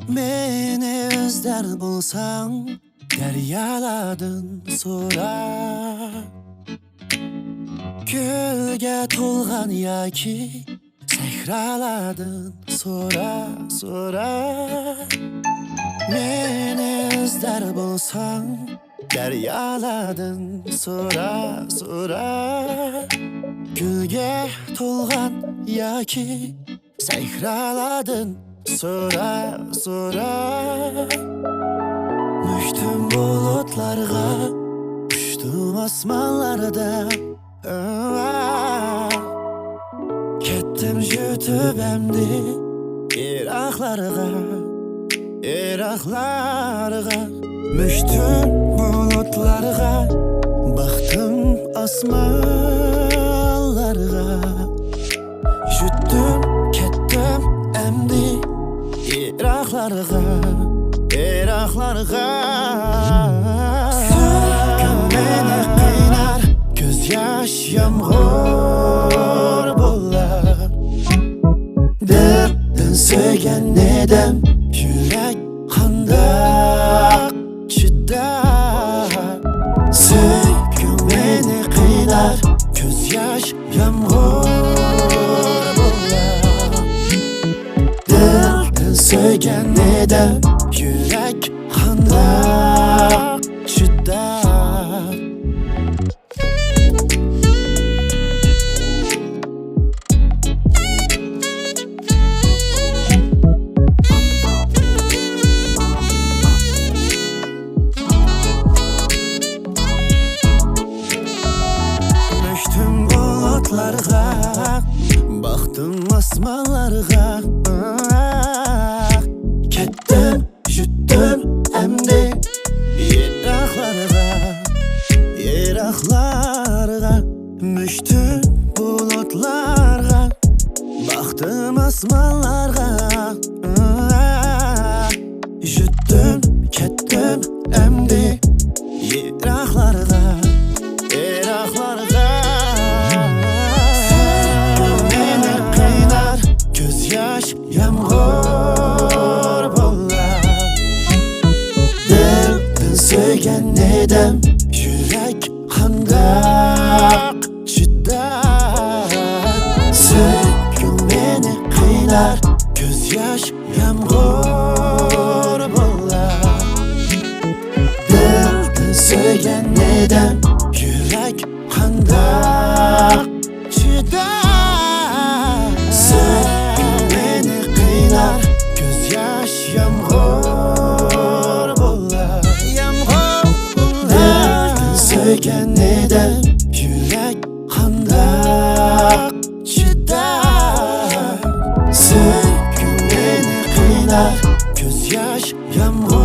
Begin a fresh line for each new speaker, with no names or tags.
Meni özler bulsang deryaladın so'ra. Gölge to'lgan yoki sahraladın so'ra. Meni özler bulsang deryaladın so'ra. Gülge to'lgan yoki sahraladın so'ra. Düştüm bulutlarga, uçtum osmonlarda. Ketdim jutib emdi Iraklarga. Düştüm bulutlarga, baktım osmonlarga. Jutdim ketdim emdi Iraklarga. Sökün beni kıynar, göz yaş yağmur bular. Derdin söygen nedem, yürek kandak çidar. Sökün beni kıynar, göz yaş yağmur bular. Derdin söygen nedem, yürek kandak çidar. Düştüm bulutlarga, baktım osmonlarga. Ketdim, jutdim emdi Iraklarga. Düştüm bulutlarga, baktım osmonlarga. Jutdim, ketdim emdi Iraklarga. Beni kıynar, göz yaş yağmur bular. Derdin söygen nedem, yürek kandak çidar. Sökün beni kıynar, göz yaş yağmur bular. Derdin söygen nedem, yürek kandak çidar. Sökün beni kıynar, göz yaş yağmur bular. Derdin söygen nedem, yürek kandak çidar. Sökün beni kıynar, göz yaş yağmur